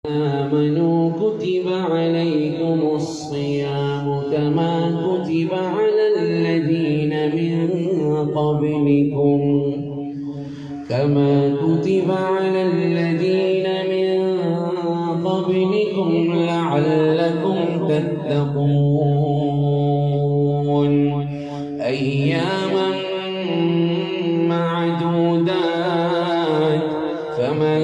آمنوا كتب عليكم الصيام كما كتب على الذين من قبلكم لعلكم تتقون أياما معدودات فمن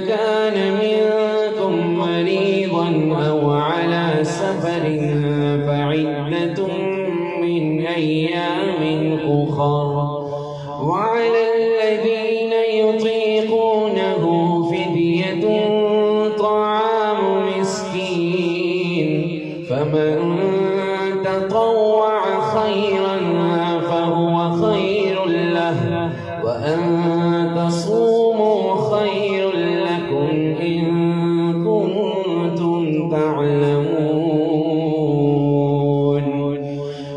كان منكم مريضا أو على سفر فعدة من أيام أخر وعلى الذين يطيقونه فدية طعام مسكين فمن تطوع خيرا فهو خير له وأن تصوموا خير لكم إن كنتم تعلمون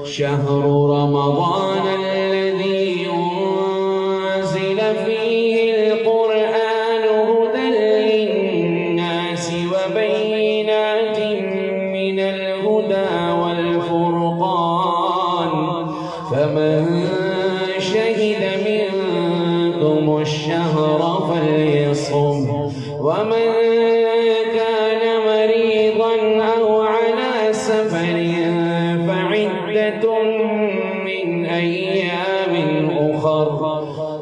شهر رمضان الذي أنزل فيه القرآن هدى للناس وبينات من الهدى والفرقان فمن شهد منكم الشهر فليصم ومن كان مريضا أو على سفر فعدة من أيام أخر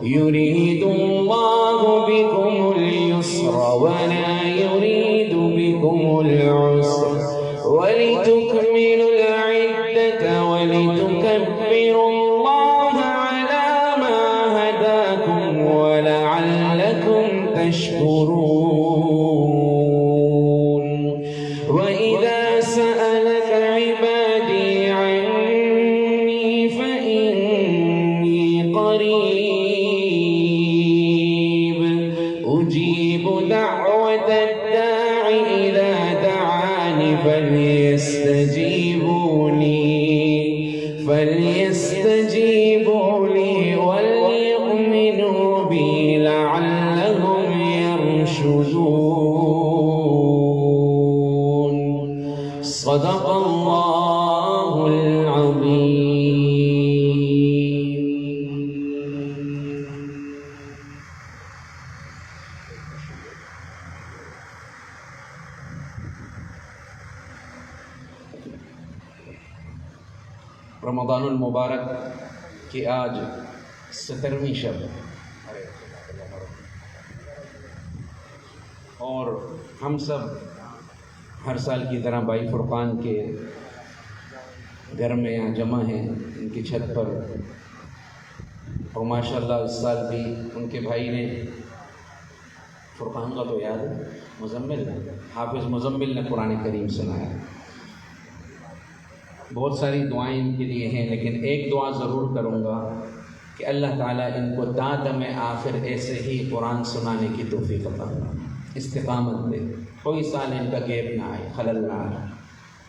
يريد الله بكم اليسر ولا يريد بكم العسر ولتكملوا العدة ولتكبروا الله على ما هداكم ولعلكم تشكرون وإذا سألك عبادي عني فإني قريب أجيب دعوة الداع إذا دعاني فليستجيبوا لي وليؤمنوا بي لعلهم يرشدون صدق الله العظيم. رمضان المبارک کی آج 17ویں شب اور ہم سب ہر سال کی طرح بھائی فرقان کے گھر میں یہاں جمع ہیں ان کی چھت پر اور ماشاءاللہ اس سال بھی ان کے بھائی نے فرقان کا تو یاد ہے مزمل حافظ مزمل نے قرآن کریم سنایا. بہت ساری دعائیں ان کے لیے ہیں لیکن ایک دعا ضرور کروں گا کہ اللہ تعالیٰ ان کو تا دم آخر ایسے ہی قرآن سنانے کی توفیق عطا فرمائے، استقامت دے، کوئی سال ان کا گیپ نہ آئے، خلل نہ آئے.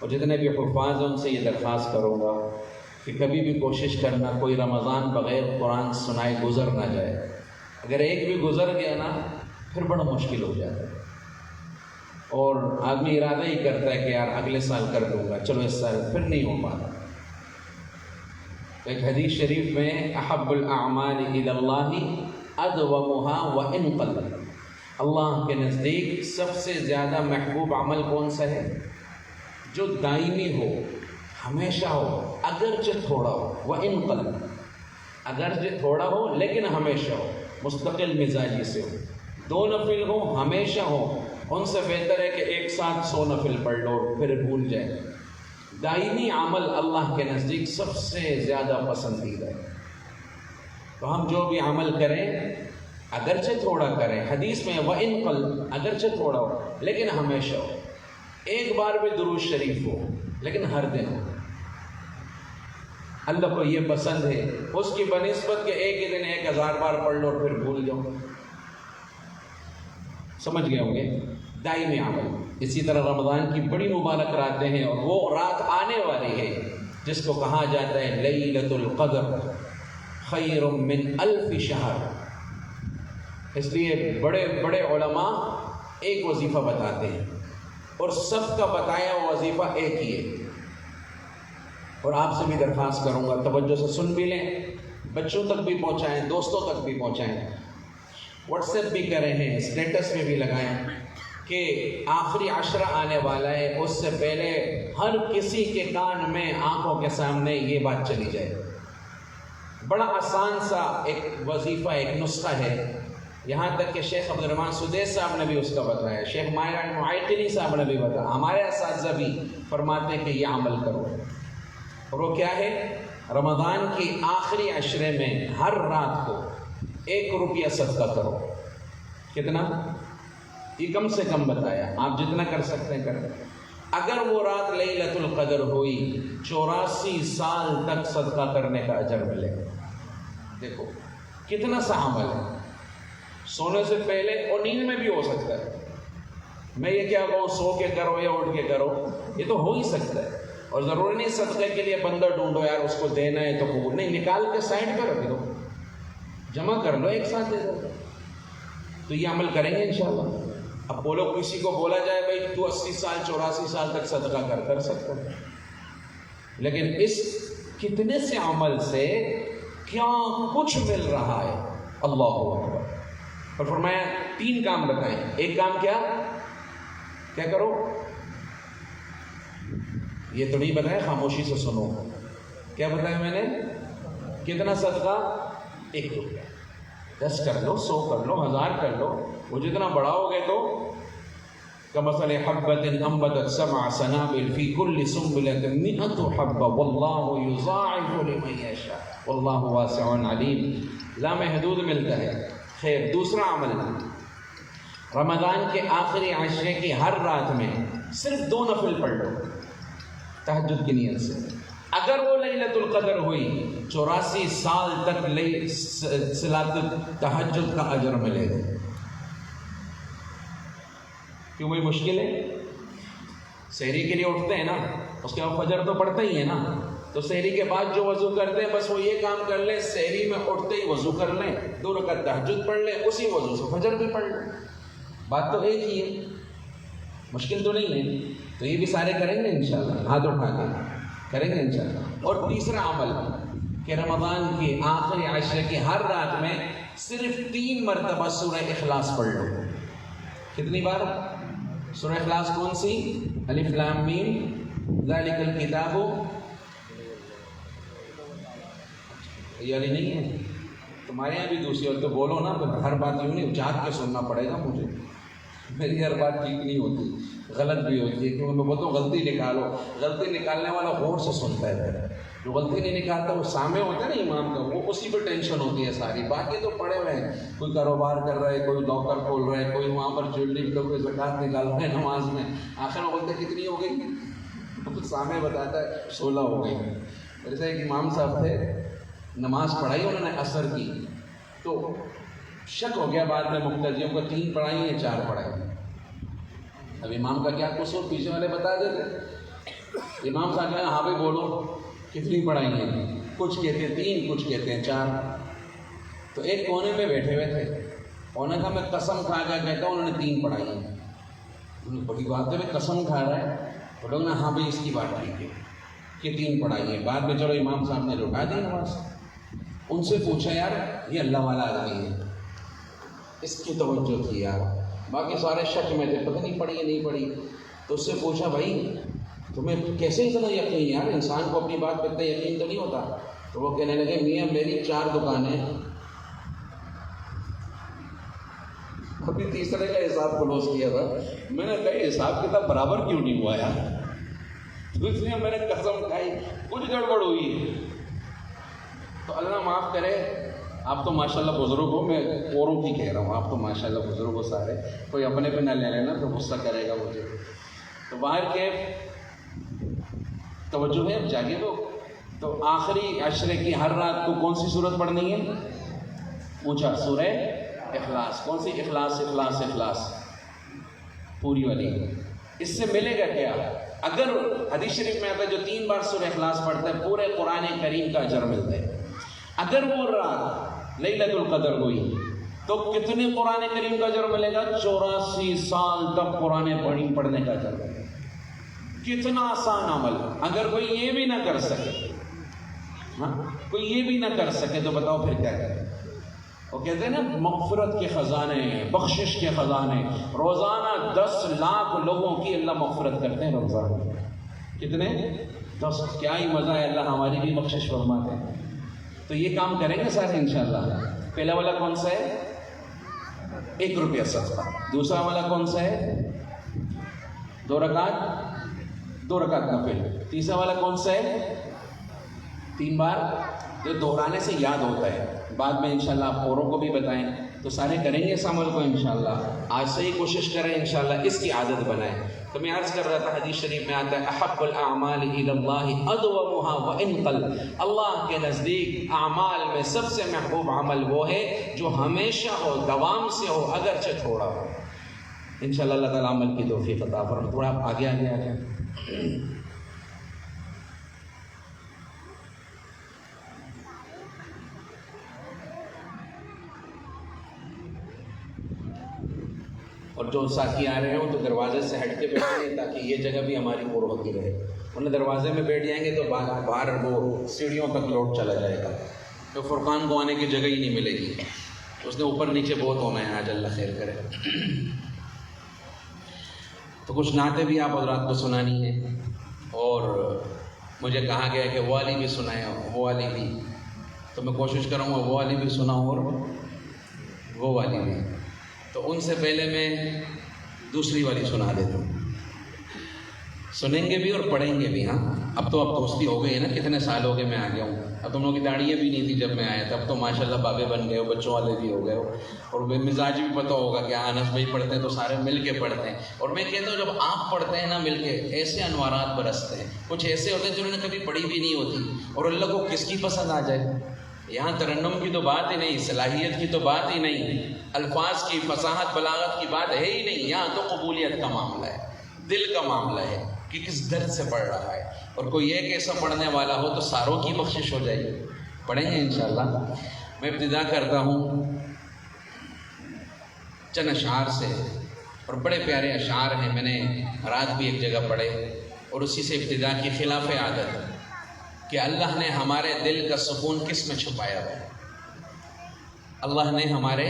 اور جتنے بھی حفاظ ہیں ان سے یہ درخواست کروں گا کہ کبھی بھی کوشش کرنا کوئی رمضان بغیر قرآن سنائے گزر نہ جائے. اگر ایک بھی گزر گیا نا پھر بڑا مشکل ہو جاتا ہے اور آدمی ارادہ ہی کرتا ہے کہ یار اگلے سال کر دوں گا، چلو اس سال پھر نہیں ہو پاتا. ایک حدیث شریف میں احب الاعمال الی اللہ ادومها وان قل، اللہ کے نزدیک سب سے زیادہ محبوب عمل کون سا ہے؟ جو دائمی ہو، ہمیشہ ہو، اگرچہ تھوڑا ہو، وان قل، اگرچہ تھوڑا ہو لیکن ہمیشہ ہو، مستقل مزاجی سے ہو، 2 نفل ہو ہمیشہ ہو. ان سے بہتر ہے کہ ایک ساتھ 100 نفل پڑھ لو پھر بھول جائے. دائمی عمل اللہ کے نزدیک سب سے زیادہ پسندیدہ ہے. تو ہم جو بھی عمل کریں اگرچہ تھوڑا کریں، حدیث میں وَإِن قَلَّ، اگرچہ تھوڑا ہو لیکن ہمیشہ ہو. ایک بار بھی درود شریف ہو لیکن ہر دن ہو. اللہ کو یہ پسند ہے اس کی بنسبت کہ ایک ہی دن 1000 بار پڑھ لو اور پھر بھول جاؤ. سمجھ گئے ہوں گے؟ دائمی عمل. اسی طرح رمضان کی بڑی مبارک راتیں ہیں اور وہ رات آنے والی ہے جس کو کہا جاتا ہے لیلۃ القدر خیر من 1000 شہر. اس لیے بڑے بڑے علماء ایک وظیفہ بتاتے ہیں، اور سب کا بتایا ہوا وظیفہ ایک ہی ہے۔ اور آپ سے بھی درخواست کروں گا توجہ سے سن بھی لیں، بچوں تک بھی پہنچائیں، دوستوں تک بھی پہنچائیں، واٹس ایپ بھی کریں ہیں، اسٹیٹس میں بھی لگائیں کہ آخری عشرہ آنے والا ہے، اس سے پہلے ہر کسی کے کان میں، آنکھوں کے سامنے یہ بات چلی جائے۔ بڑا آسان سا ایک وظیفہ، ایک نسخہ ہے، یہاں تک کہ شیخ عبد الرحمن سدیس صاحب نے بھی اس کا بتایا، شیخ ماہر معائقلی صاحب نے بھی بتایا، ہمارے اساتذہ بھی فرماتے ہیں کہ یہ عمل کرو۔ اور وہ کیا ہے؟ رمضان کی آخری عشرے میں ہر رات کو 1 روپیہ صدقہ کرو۔ کتنا؟ یہ کم سے کم بتایا، آپ جتنا کر سکتے ہیں کریں۔ اگر وہ رات لیلۃ القدر ہوئی، 84 سال تک صدقہ کرنے کا اجر ملے گا۔ دیکھو کتنا سا عمل ہے، سونے سے پہلے اور نیند میں بھی ہو سکتا ہے۔ میں یہ کیا کہوں سو کے کرو یا اٹھ کے کرو، یہ تو ہو ہی سکتا ہے۔ اور ضروری نہیں صدقے کے لیے بندہ ڈھونڈو یار اس کو دینا ہے تو قبول نہیں، نکال کے سائڈ پہ رکھ دو، جمع کر لو، ایک ساتھ دے دو۔ تو یہ عمل کریں گے انشاءاللہ۔ اب بولو کسی کو بولا جائے بھائی تو 80 سال 84 سال تک صدقہ کر سکتا ہے، لیکن اس کتنے سے عمل سے کیا کچھ مل رہا ہے، اللہ اکبر۔ اور فرمایا 3 کام بتائیں۔ ایک کام کیا کرو؟ یہ تو نہیں بتایا، خاموشی سے سنو۔ کیا بتایا میں نے؟ کتنا صدقہ؟ 1 روپیہ۔ 10 کر لو، 100 کر لو، 1000 کر لو، وہ جتنا بڑھاؤ گے تو کمثل حبۃ انبتت 7 سنابل فی کل سنبلۃ 100 حبۃ واللہ یضاعف لمن یشاء واللہ واسع علیم۔ لامحدود ملتا ہے۔ خیر، دوسرا عمل، رمضان کے آخری عشرے کی ہر رات میں صرف 2 نفل پڑھ لو تہجد کی نیت سے۔ اگر وہ لیلۃ القدر ہوئی، 84 سال تک صلاۃ تہجد کا اجر ملے گا۔ کیوں کوئی مشکل ہے؟ سحری کے لیے اٹھتے ہیں نا، اس کے بعد فجر تو پڑھتے ہی ہے نا، تو سحری کے بعد جو وضو کرتے ہیں بس وہ یہ کام کر لیں، سحری میں اٹھتے ہی وضو کر لیں، 2 رکعت تہجد پڑھ لیں، اسی وضو سے فجر بھی پڑھ لیں۔ بات تو ایک ہی ہے، مشکل تو نہیں ہے۔ تو یہ بھی سارے کریں گے انشاءاللہ، ہاتھ اٹھا کے کریں گے انشاءاللہ۔ اور تیسرا عمل کہ رمضان کی آخری عشرے کی ہر رات میں صرف 3 مرتبہ سورہ اخلاص پڑھ لو۔ کتنی بار؟ سورہ اخلاص کون سی؟ الف لام میم ذالک الکتاب، یہ علی نہیں ہے تمہارے یہاں بھی دوسری، اور تو بولو نا، ہر بات یوں نہیں اچار کے سننا پڑے گا مجھے، میری ہر بات ٹھیک نہیں ہوتی، غلط بھی ہوتی ہے، کیونکہ میں بولتا ہوں غلطی نکالو، غلطی نکالنے والا غور سے سنتا ہے، جو غلطی نہیں نکالتا وہ سامنے ہوتا ہے نا امام کا، وہ اسی پہ ٹینشن ہوتی ہے ساری، باقی تو پڑے ہوئے ہیں، کوئی کاروبار کر رہا ہے، کوئی ڈاکٹر کھول رہا ہے، کوئی وہاں پر جیولری کا کوئی زکوٰۃ نکال رہا ہے نماز میں، آخر میں بولتے کتنی ہو گئی، تو سامنے بتاتا ہے 16 ہو گئی۔ جیسے ایک امام صاحب تھے، نماز پڑھائی انہوں نے عصر کی، تو شک ہو گیا بعد میں مقتدیوں کو 3 پڑھائی ہیں 4 پڑھائی۔ اب امام کا کیا قصور، پیچھے والے بتا دیتے، امام صاحب کہا ہاں بھائی بولو کتنی پڑھائی ہیں، کچھ کہتے ہیں 3، کچھ کہتے ہیں 4۔ تو ایک کونے میں بیٹھے ہوئے تھے، انہوں نے کہا میں قسم کھا کے کہتا ہوں انہوں نے 3 پڑھائی ہیں۔ بڑی بات ہے، میں قسم کھا رہا ہے، تو لوگ نے ہاں بھائی اس کی بات ٹھیک ہے کہ 3 پڑھائی ہیں۔ بعد میں چلو امام صاحب نے لوٹا دی نماز، ان سے پوچھا یار یہ اللہ والا آدمی ہے، اس کی توجہ تھی یار، باقی سارے شک میں تھے پتہ نہیں پڑھی یا نہیں پڑھی، تو اس سے پوچھا بھائی تمہیں کیسے اتنا یقین، یار انسان کو اپنی بات پہ اتنا یقین تو نہیں ہوتا۔ تو وہ کہنے لگے میاں میری 4 دکانیں، ابھی تیسرے کا حساب کلوز کیا تھا، میں نے کہا حساب کتاب برابر کیوں نہیں ہوا یار، تو اس لیے میں نے قسم کھائی کچھ گڑبڑ ہوئی ہے۔ تو اللہ معاف کرے، آپ تو ماشاءاللہ بزرگ ہو، میں اوروں کی کہہ رہا ہوں، آپ تو ماشاءاللہ بزرگ ہو سارے، کوئی اپنے پہ نہ لے لینا تو غصہ کرے گا مجھے۔ تو باہر کے توجہ ہے، اب جاگے تو آخری عشرے کی ہر رات کو کون سی صورت پڑھنی ہے؟ پوچھا سورہ اخلاص۔ کون سی؟ اخلاص اخلاص اخلاص، پوری والی۔ اس سے ملے گا کیا؟ اگر حدیث شریف میں آتا ہے جو 3 بار سورہ اخلاص پڑھتا ہے پورے قرآن کریم کا اجر ملتا ہے۔ اگر وہ رات لیلۃ القدر ہوئی تو کتنے قرآن کریم کا اجر ملے گا؟ 84 سال تک قرآن پڑھنے کا اجر ملے گا۔ کتنا آسان عمل۔ اگر کوئی یہ بھی نہ کر سکے، کوئی یہ بھی نہ کر سکے تو بتاؤ پھر کیا کرے؟ وہ کہتے ہیں نا مغفرت کے خزانے، بخشش کے خزانے، روزانہ 10 لاکھ لوگوں کی اللہ مغفرت کرتے ہیں رمضان میں۔ کتنے؟ 10۔ کیا ہی مزہ ہے، اللہ ہماری بھی بخشش فرماتے ہیں۔ تو یہ کام کریں گے سارے انشاءاللہ۔ پہلا والا کون سا ہے؟ 1 روپیہ صدقہ۔ دوسرا والا کون سا ہے؟ 2 رکعت نفل۔ تیسرا والا کون سا ہے؟ 3 بار۔ جو دہرانے سے یاد ہوتا ہے، بعد میں انشاءاللہ آپ اوروں کو بھی بتائیں، تو سارے کریں گے اس عمل کو انشاءاللہ۔ آج سے ہی کوشش کریں انشاءاللہ اس کی عادت بنائیں۔ تو میں عرض کر رہا تھا، حدیث شریف میں آتا ہے احب الاعمال الی اللہ ادومها وان قل۔ اللہ کے نزدیک اعمال میں سب سے محبوب عمل وہ ہے جو ہمیشہ ہو، دوام سے ہو، اگرچہ تھوڑا ہو۔ انشاءاللہ اللہ تعالیٰ عمل کی توفیق عطا فرمائے۔ تھوڑا آگے آ گیا۔ اور جو ساتھی آ رہے ہوں تو دروازے سے ہٹ کے بیٹھیں تاکہ یہ جگہ بھی ہماری پر ہوتی رہے، ورنہ دروازے میں بیٹھ جائیں گے تو باہر وہ سیڑھیوں تک لوٹ چلا جائے گا، تو فرقان کو آنے کی جگہ ہی نہیں ملے گی، اس نے اوپر نیچے بہت ہونا ہے، آج اللہ خیر کرے۔ تو کچھ نعتیں بھی آپ حضرات کو سنانی ہے، اور مجھے کہا گیا کہ وہ والی بھی سنائیں، وہ والی بھی، تو میں کوشش کروں گا وہ والی بھی سناؤں اور وہ والی بھی۔ تو ان سے پہلے میں دوسری والی سنا دیتا ہوں، سنیں گے بھی اور پڑھیں گے بھی۔ ہاں اب دوستی ہو گئی ہے نا، کتنے سال ہو گئے میں آ گیا ہوں، اب تم لوگوں کی داڑھیاں بھی نہیں تھی جب میں آیا تھا، اب تو ماشاءاللہ بابے بن گئے ہو، بچوں والے بھی ہو گئے ہو، اور مزاج بھی پتہ ہوگا کہ انس بھائی پڑھتے ہیں تو سارے مل کے پڑھتے ہیں۔ اور میں کہتا ہوں جب آپ پڑھتے ہیں نا مل کے، ایسے انوارات برستے ہیں، کچھ ایسے ہوتے ہیں جنہوں نے کبھی پڑھی بھی نہیں ہوتی، اور اللہ کو کس کی پسند آ جائے۔ یہاں ترنم کی تو بات ہی نہیں، صلاحیت کی تو بات ہی نہیں، الفاظ کی فصاحت بلاغت کی بات ہے ہی نہیں، یہاں تو قبولیت کا معاملہ ہے، دل کا معاملہ ہے کہ کس درد سے پڑھ رہا ہے، اور کوئی ایک ایسا پڑھنے والا ہو تو ساروں کی بخشش ہو جائے گی۔ پڑھیں گے انشاءاللہ۔ میں ابتدا کرتا ہوں چند اشعار سے، اور بڑے پیارے اشعار ہیں، میں نے رات بھی ایک جگہ پڑھے، اور اسی سے ابتدا کی خلاف عادت کہ اللہ نے ہمارے دل کا سکون کس میں چھپایا ہوا ہے، اللہ نے ہمارے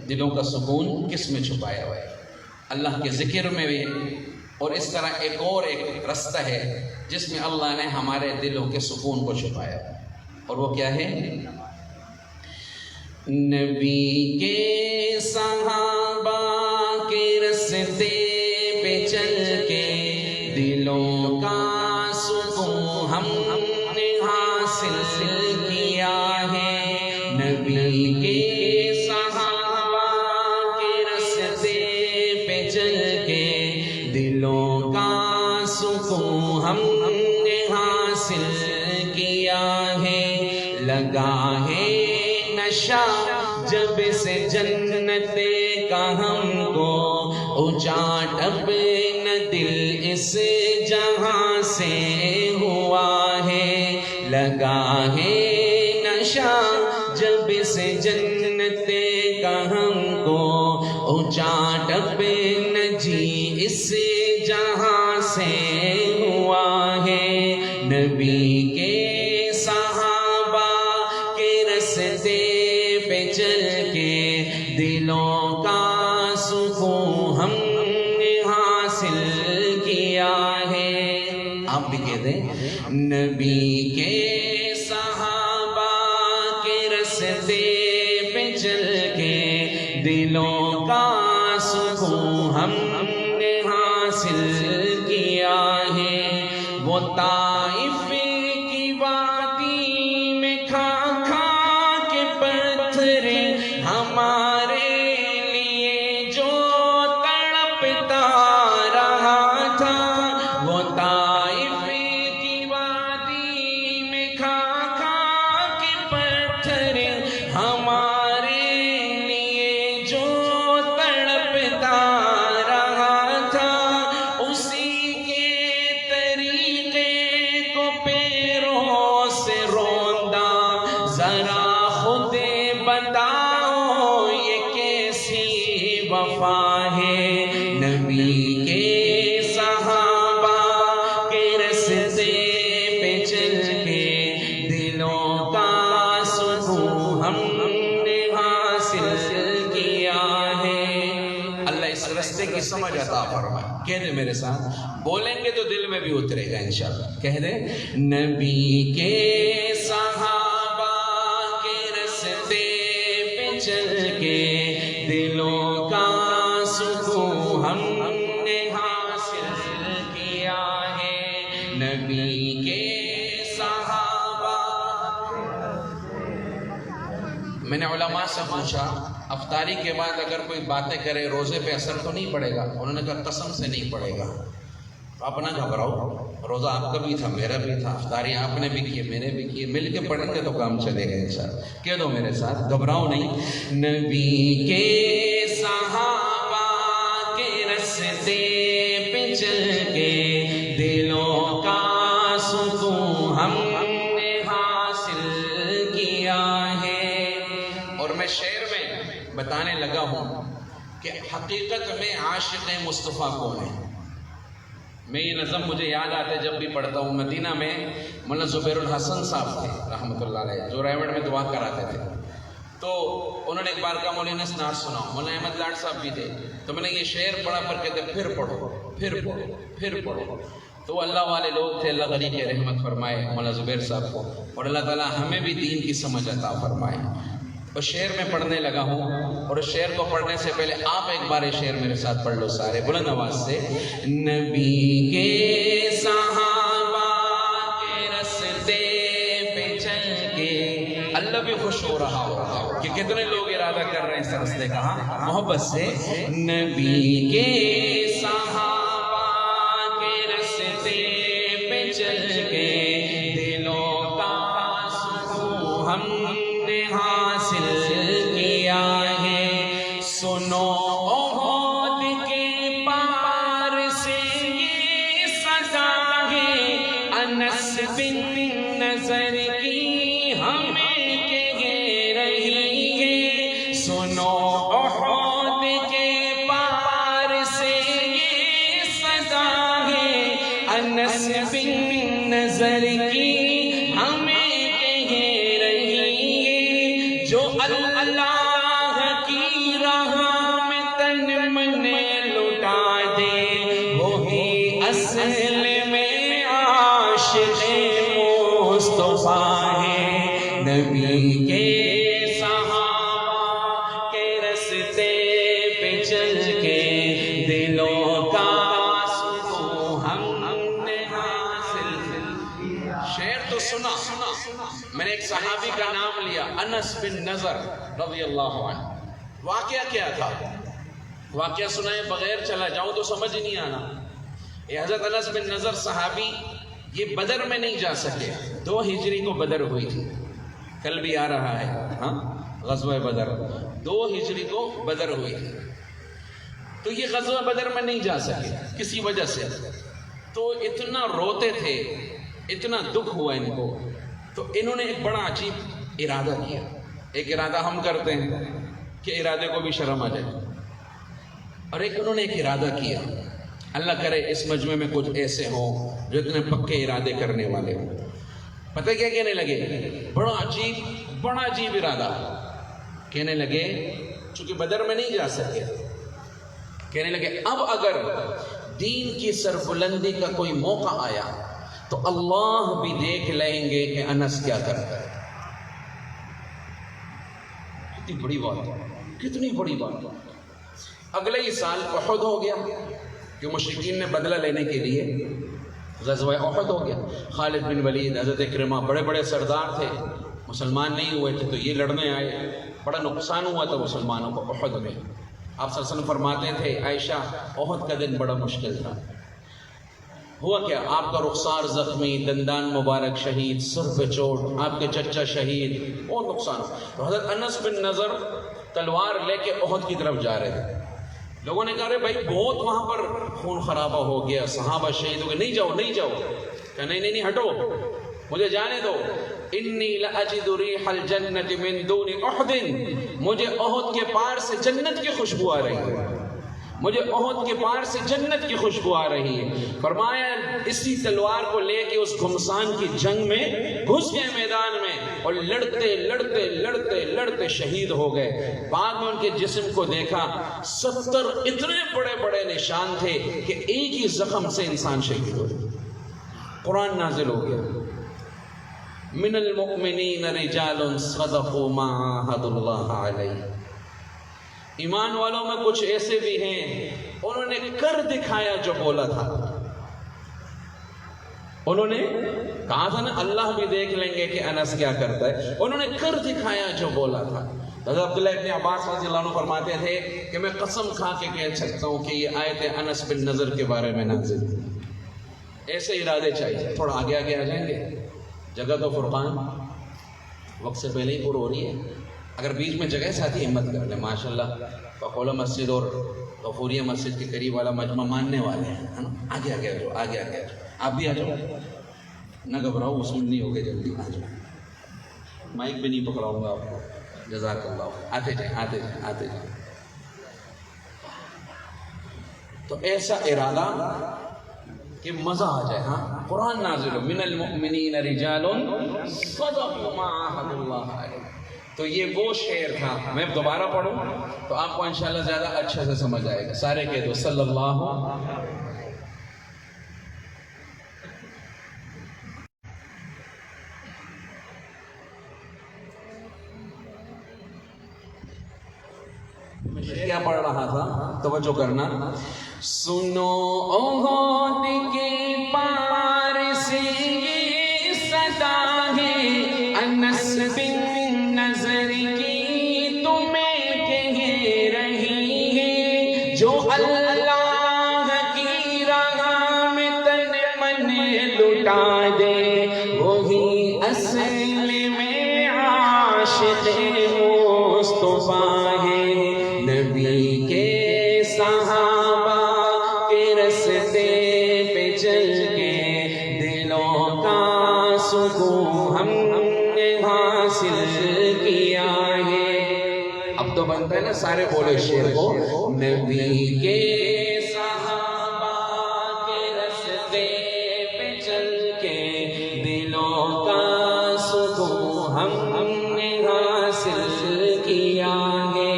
دلوں کا سکون کس میں چھپایا ہوا ہے، اللہ کے ذکر میں بھی۔ اور اس طرح ایک رستہ ہے جس میں اللہ نے ہمارے دلوں کے سکون کو چھپایا ہے، اور وہ کیا ہے؟ نبی کے صحابہ کے رستے پہ چل کے دلوں کا سکون ہم نے حاصل کیا ہے، نبی کے صحابہ کے رستے پہ چل کے دلوں کا سکون ہم نے حاصل کیا ہے، لگا ہے نشہ جب سے جنت کا ہم کو، اونچا اپنا دل اس جہاں سے ہوا ہے، لگا ہے نشہ جب سے جنت کا ہم کو، اونچا اپنا جی اس جہاں سے ہوا ہے، نبی کے صحابہ کے رستے پہ چل کے دلوں کا سکون ہم نے حاصل کیا ہے۔ آپ بھی کہتے ہیں نبی کے صحابہ کے رستے پہ چل کے دلوں کا سکون ہم نے حاصل کیا ہے، وہ طائف کی وادی میں کھا کھا کے پتھر ہمارے لیے جو تڑپتا رہا تھا، وہ طائف کی وادی میں کھا کھا کے پتھر ہمارے لیے جو تڑپتا رہا تھا، اسی کے طریقے کو پیروں سے روندا، ذرا خود بتاؤ یہ عطا فرمائے. کہہ دے میرے ساتھ, بولیں گے تو دل میں بھی اترے گا انشاءاللہ. کہہ دے, نبی کے صحابہ کے رستے پہ چل کے دلوں کا سکون ہم نے حاصل کیا ہے. نبی کے صحابہ. میں نے علماء سے پوچھا, افطاری کے بعد اگر کوئی باتیں کرے روزے پہ اثر تو نہیں پڑے گا؟ انہوں نے کہا قسم سے نہیں پڑے گا. آپ نہ گھبراؤ, روزہ آپ کا بھی تھا, میرا بھی تھا, افطاری آپ نے بھی کی, میں نے بھی کی, مل کے پڑھیں گے تو کام چلے گا انشاءاللہ. کہہ دو میرے ساتھ, گھبراؤ نہیں. نبی کے صحابہ کے رستے پہ چل کے دلوں کا سکون ہم نے حاصل کیا ہے. اور میں شعر میں بتانے لگا ہوں کہ حقیقت میں عاشق مصطفیٰ کون ہے. میں یہ نظم مجھے یاد آتا ہے جب بھی پڑھتا ہوں. مدینہ میں مولانا زبیر الحسن صاحب تھے رحمۃ اللہ علیہ, جو رائیوڈ میں دعا کراتے تھے. تو انہوں نے ایک بار کہا مولانا نعت سناؤ. مولانا احمد لاڈ صاحب بھی تھے, تو میں نے یہ شعر پڑھا پر کہتے پھر پڑھو, پھر پڑھو, پھر پڑھو. تو اللہ والے لوگ تھے, اللہ غنی کے رحمت فرمائے مولانا زبیر صاحب کو, اور اللہ تعالیٰ ہمیں بھی دین کی سمجھ عطا فرمائے. اور شعر میں پڑھنے لگا ہوں, اور اس شعر کو پڑھنے سے پہلے آپ ایک بار یہ شعر میرے ساتھ پڑھ لو سارے بلند آواز سے. نبی کے صحابہ کے رستے پہ چل کے, اللہ بھی خوش ہو رہا ہوگا کہ کتنے لوگ ارادہ کر رہے ہیں اس رستے کا محبت سے. نبی کے صحابہ کے رستے پہ چل کے دلوں کا سکون ہم نے حاصل کیا ہے. سنو احد کے پار سے یہ صدا ہے, انس بن نظر کی ہمیں کہہ رہی ہے. سنو احد کے پار سے یہ صدا ہے, انس بن نظر کی ہمیں کہہ رہی ہے. جو اللہ کی راہ میں تن من لٹا دے, وہی اصل میں عاشق مصطفیٰ ہے. نبی کے صحابہ کے رستے پہ چل کے دلوں کا سکون ہم نے حاصل. شعر تو سنا, میں نے ایک صحابی کا نام لیا, انس بن نظر رضی اللہ عنہ. واقعہ کیا تھا؟ واقعہ سنائے بغیر چلا جاؤں تو سمجھ ہی نہیں آنا. یہ حضرت انس بن نظر صحابی یہ بدر میں نہیں جا سکے. 2 ہجری کو بدر ہوئی تھی, کل بھی آ رہا ہے ہاں غزوہ بدر. 2 ہجری کو بدر ہوئی تھی, تو یہ غزوہ بدر میں نہیں جا سکے کسی وجہ سے. تو اتنا روتے تھے, اتنا دکھ ہوا ان کو, تو انہوں نے ایک بڑا عجیب ارادہ کیا. ایک ارادہ ہم کرتے ہیں کہ ارادے کو بھی شرم آ جائے, اور ایک انہوں نے ایک ارادہ کیا. اللہ کرے اس مجمع میں کچھ ایسے ہوں جو اتنے پکے ارادے کرنے والے ہوں. پتہ کیا کہنے لگے؟ بڑا عجیب ارادہ کہنے لگے. چونکہ بدر میں نہیں جا سکے, کہنے لگے اب اگر دین کی سربلندی کا کوئی موقع آیا تو اللہ بھی دیکھ لیں گے کہ انس کیا کرتا ہے. کتنی بڑی بات, کتنی بڑی بات. اگلے ہی سال احد ہو گیا کہ مشرکین نے بدلہ لینے کے لیے غزوہ احد ہو گیا. خالد بن ولید, حضرت اکرمہ, بڑے بڑے سردار تھے, مسلمان نہیں ہوئے تھے, تو یہ لڑنے آئے. بڑا نقصان ہوا تھا مسلمانوں کو احد میں. آپ صلی اللہ علیہ وسلم فرماتے تھے عائشہ احد کا دن بڑا مشکل تھا. ہوا کیا؟ آپ کا رخسار زخمی, دندان مبارک شہید, سر پہ چوٹ, آپ کے چچا شہید, بہت نقصان. تو حضرت انس بن نظر تلوار لے کے احد کی طرف جا رہے تھے. لوگوں نے کہا رہے بھائی بہت وہاں پر خون خرابہ ہو گیا, صحابہ شہید ہو گئے, نہیں جاؤ نہیں جاؤ. کہا نہیں ہٹو, مجھے جانے دو. انی لاجد ریح الجنت من دون احد, مجھے احد کے پار سے جنت کی خوشبو آ رہی ہے. مجھے احد کے پار سے جنت کی خوشبو آ رہی ہے۔ فرمایا اسی تلوار کو لے کے اس گھمسان کی جنگ میں گھس گئے میدان میں، اور لڑتے لڑتے لڑتے لڑتے شہید ہو گئے۔ بعد میں ان کے جسم کو دیکھا، 70 اتنے بڑے بڑے نشان تھے کہ ایک ہی زخم سے انسان شہید ہو گیا۔ قرآن نازل ہو گیا، من المؤمنین رجال صدقوا ما عاهدوا اللہ علیہ۔ ایمان والوں میں کچھ ایسے بھی ہیں انہوں نے کر دکھایا جو بولا تھا۔ انہوں نے کہا تھا نا اللہ بھی دیکھ لیں گے کہ انس کیا کرتا ہے، انہوں نے کر دکھایا جو بولا تھا۔ حضرت عبداللہ ابن عباس رضی اللہ عنہ فرماتے تھے کہ میں قسم کھا کے کہہ سکتا ہوں کہ یہ آیت انس بن نضر کے بارے میں نازل ہے۔ ایسے ارادے چاہیے۔ تھوڑا آگے آگے آ جائیں گے، جگہ تو فرقان وقت سے پہلے ہی پور ہو رہی ہے۔ اگر بیچ میں جگہ ساتھی ہمت کر لیں، ماشاءاللہ فقولہ مسجد اور غفوریہ مسجد کے قریب والا مجمع ماننے والے ہیں۔ آگے آگے آ جاؤ، آگے آگے آ جاؤ، آپ بھی آ جاؤ، نہ گھبراؤ، اس میں نہیں ہوگے، جلدی آ جاؤ، مائک بھی نہیں پکڑاؤں گا آپ کو، جزاک اللہ۔ آتے جائیں آتے جائیں آتے جائیں۔ تو ایسا ارادہ کہ مزہ آ جائے۔ ہاں قرآن نازل ہو، من المؤمنین رجال صدقوا ما عاهدوا اللہ علیہ۔ تو یہ وہ شعر تھا، میں دوبارہ پڑھوں تو آپ کو انشاءاللہ زیادہ اچھے سے سمجھ آئے گا۔ سارے کہہ دو صلی اللہ۔ کیا پڑھ رہا تھا توجہ کرنا۔ سنو احد کے پار سے یہ صدا ہے انس بن نضر کی تمہیں کہہ رہی ہے، جو اللہ کی راہ میں تن من لٹا دے وہی اصل میں عاشق مصطفیٰ ہے۔ نبی کے صحابہ کے رستے پہ چل کے دلوں کا سکون ہم نے حاصل کیا ہے۔ اب تو بنتا ہے نا سارے بولے شعر کو، نبی کے صحابہ کے رستے پہ چل کے دلوں کا سکون ہم نے حاصل کیا ہے۔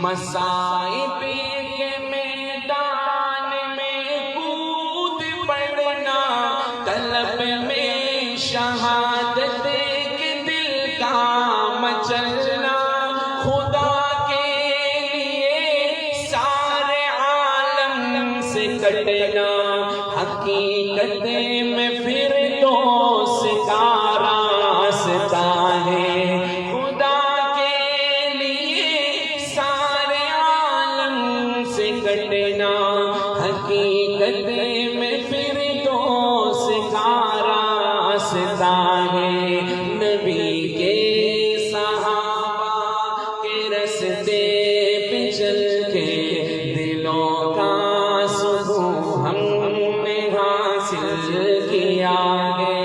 مصائب کے میدان میں کود پڑنا، طلب میں شہادت کے دل کا مچلنا، خدا کے لیے سارے عالم سے کٹنا، حقیقت میں پھر دوست کا راستہ ہے۔ حقیقت میں پھر دوست کا راستہ ہے۔ نبی کے صحابہ کے رستے پہ چل کے دلوں کا سکون ہم نے حاصل کیا ہے۔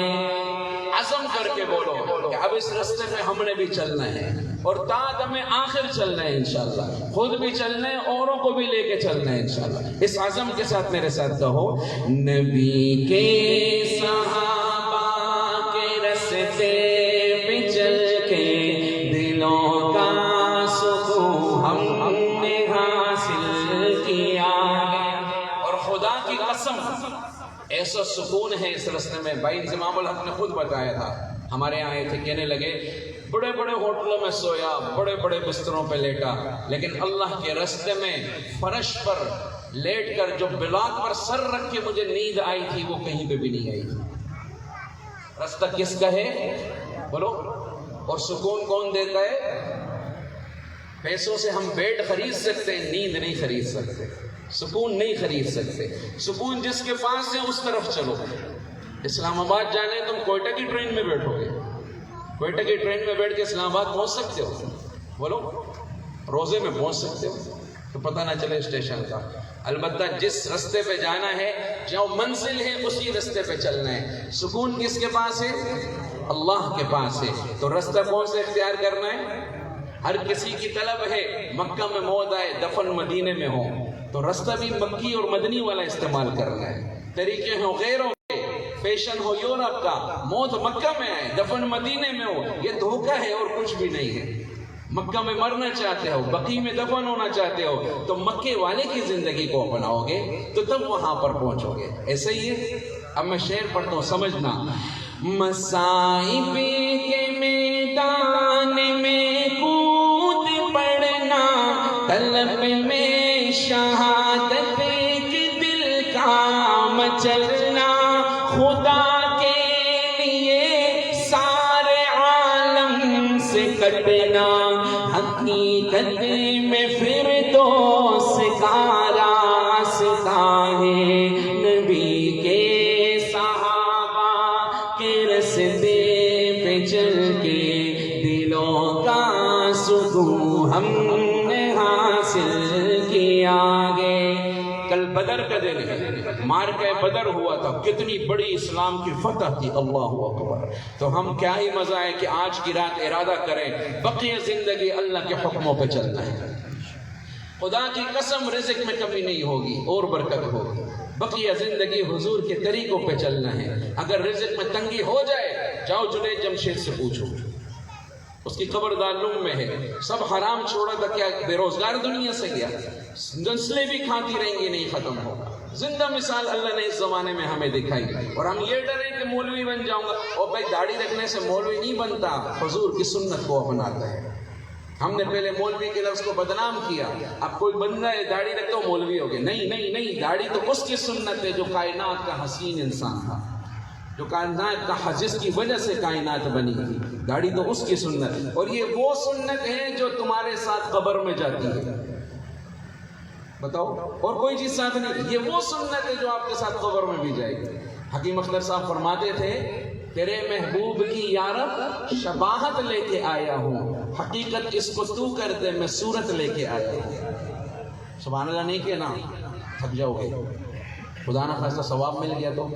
عزم کر کے بولو کہ اب اس رستے پہ ہم نے بھی چلنا ہے، اور تا ہمیں آخر چلنا ہے انشاءاللہ، خود بھی چلنا ہے، اوروں کو بھی لے کے چلنا ہے انشاءاللہ۔ اس عزم کے ساتھ میرے ساتھ کہو، نبی کے صحابہ کے رستے پہ چل کے دلوں کا سکون ہم نے حاصل کیا ہے۔ اور خدا کی قسم ایسا سکون ہے اس رستے میں، بھائی انضمام الحق نے خود بتایا تھا، ہمارے یہاں آئے تھے، کہنے لگے بڑے بڑے ہوٹلوں میں سویا، بڑے بڑے بستروں پہ لیٹا، لیکن اللہ کے راستے میں فرش پر لیٹ کر جو بلاک پر سر رکھ کے مجھے نیند آئی تھی وہ کہیں پہ بھی نہیں آئی تھی۔ راستہ کس کا ہے بولو؟ اور سکون کون دیتا ہے؟ پیسوں سے ہم بیڈ خرید سکتے ہیں، نیند نہیں خرید سکتے، سکون نہیں خرید سکتے۔ سکون جس کے پاس ہے اس طرف چلو۔ اسلام آباد جانے تم کوئٹہ کی ٹرین میں بیٹھو گے، کوئٹہ کی ٹرین میں بیٹھ کے اسلام آباد پہنچ سکتے ہو؟ بولو، روزے میں پہنچ سکتے ہو تو پتہ نہ چلے اسٹیشن کا۔ البتہ جس رستے پہ جانا ہے، جو منزل ہے اسی رستے پہ چلنا ہے۔ سکون کس کے پاس ہے؟ اللہ کے پاس ہے۔ تو رستہ کون سے اختیار کرنا ہے؟ ہر کسی کی طلب ہے مکہ میں موت آئے، دفن مدینے میں ہو، تو رستہ بھی مکی اور مدنی والا استعمال کرنا ہے. طریقے ہوں غیروں کے، فیشن ہو یورپ کا، موت مکہ میں ہے، دفن مدینے میں ہو، یہ دھوکہ ہے اور کچھ بھی نہیں ہے. مکہ میں مرنا چاہتے ہو، بقیع میں دفن ہونا چاہتے ہو، تو مکے والے کی زندگی کو اپناؤ گے تو تب وہاں پر پہنچو گے. ایسے ہی ہے. اب میں شعر پڑھتا ہوں، سمجھنا. مصائب کے میدان میں کود پڑنا، طلب میں شہادت کے دل کا مچلنا، خدا کے لیے سارے عالم سے کٹنا، حقیقت میں فردوس کا راستہ ہے. نبی کے صحابہ کے راستے پہ چل کے دلوں کا سکون ہم نے حاصل کیا گے. کل بدر کا دن ہے، معرکہ بدر ہوا تھا، کتنی بڑی اسلام کی فتح تھی. اللہ اکبر. تو ہم کیا ہی مزہ ہے کہ آج کی رات ارادہ کریں بقیہ زندگی اللہ کے حکموں پہ چلنا ہے. خدا کی قسم رزق میں کمی نہیں ہوگی اور برکت ہوگی. بقیہ زندگی حضور کے طریقوں پہ چلنا ہے. اگر رزق میں تنگی ہو جائے، جاؤ جنید جمشید سے پوچھو، اس کی قبر دارالعلوم میں ہے. سب حرام چھوڑا تھا، کیا بے روزگار دنیا سے گیا؟ نسلیں بھی کھاتی رہیں گی، نہیں ختم ہوگا. زندہ مثال اللہ نے اس زمانے میں ہمیں دکھائی. اور ہم یہ ڈریں کہ مولوی بن جاؤں گا. اور بھائی داڑھی رکھنے سے مولوی نہیں بنتا، حضور کی سنت کو اپناتا ہے. ہم نے پہلے مولوی کے لفظ کو بدنام کیا. اب کوئی بندہ ہے داڑھی رکھتا ہو مولوی ہو گیا. نہیں نہیں نہیں، داڑھی تو اس کی سنت ہے جو کائنات کا حسین انسان تھا، جو کائنات کا جس کی وجہ سے کائنات بنی تھی. داڑھی تو اس کی سنت، اور یہ وہ سنت ہے جو تمہارے ساتھ قبر میں جاتی ہے. بتاؤ، اور کوئی چیز ساتھ نہیں. یہ وہ سنت ہے جو آپ کے ساتھ قبر میں بھی جائے گی. حکیم اختر صاحب فرماتے تھے، تیرے محبوب کی یارب شباہت لے کے آیا ہوں، حقیقت اس کو تو کر دے میں صورت لے کے آیا ہوں. سبحان اللہ نہیں کہنا، تھک جاؤ گے. خدا نہ خاصا ثواب مل گیا تو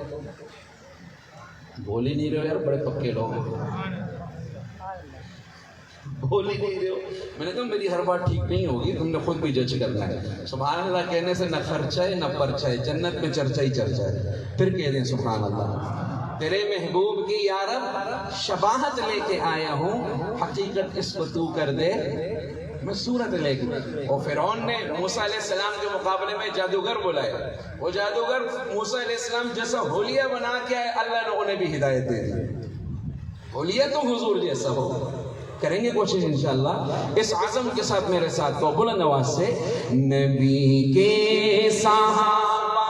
بول ہی نہیں رہے ہو یار، بڑے پکے لوگ بول ہی نہیں رہے ہو. میں نے کہا میری ہر بات ٹھیک نہیں ہوگی، تم نے خود بھی جج کرنا ہے. سبحان اللہ کہنے سے نہ خرچہ ہے نہ پرچہ ہے، جنت میں چرچا ہی چرچا ہے. پھر کہہ دیں سبحان اللہ. تیرے محبوب کی یارب شباہت لے کے آیا ہوں، حقیقت اس کو تو کر دے میں صورت لے کے. اور فرعون نے موسیٰ علیہ السلام کے مقابلے میں جادوگر بلائے. وہ جادوگر موسیٰ علیہ السلام جیسا حلیہ بنا کے آئے، اللہ نے انہیں بھی ہدایت دے دی. حلیہ تو حضور جیسا ہو. کریں گے کوشش انشاءاللہ. اس عزم کے ساتھ میرے ساتھ کو بلند آواز سے، نبی کے صحابہ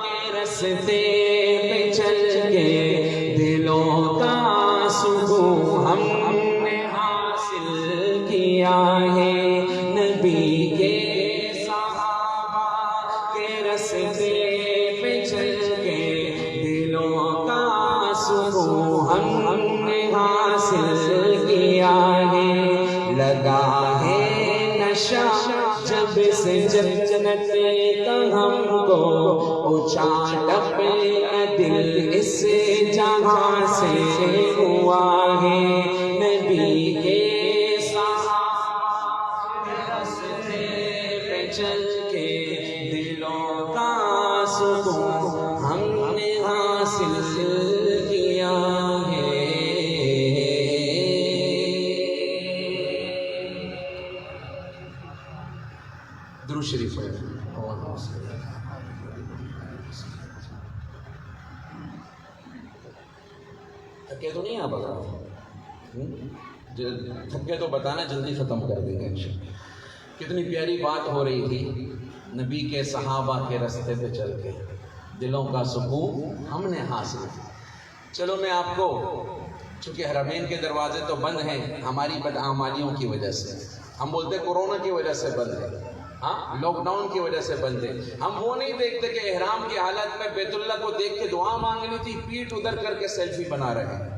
کے راستے پہ چل کے دلوں کا سکون ہم نے حاصل کیا ہے. نبی کے صحابہ کے راستے پہ چل کے دلوں کا سکون ہم نے حاصل کیا ہے. لگا ہے نشہ جب سے جنت کا ہم کو، اونچا ٹپنا دل اس جہاں سے ہوا ہے. نبی کے صحابہ کے راستے پہ چل کے دلوں کا سکون ہم نے حاصل کیا ہے. درود شریف ہے. تھکے تو نہیں آپ تھکے تو بتانا، جلدی ختم کر دیں گے انشاءاللہ. کتنی پیاری بات ہو رہی تھی. نبی کے صحابہ کے راستے پہ چل کے دلوں کا سکون ہم نے حاصل کیا. چلو میں آپ کو، چونکہ حرمین کے دروازے تو بند ہیں ہماری بدعمالیوں کی وجہ سے، ہم بولتے کورونا کی وجہ سے بند ہے، ہاں لاک ڈاؤن کی وجہ سے بند ہے. ہم وہ نہیں دیکھتے کہ احرام کی حالت میں بیت اللہ کو دیکھ کے دعا مانگنی تھی، پیٹ ادھر کر کے سیلفی بنا رہے ہیں.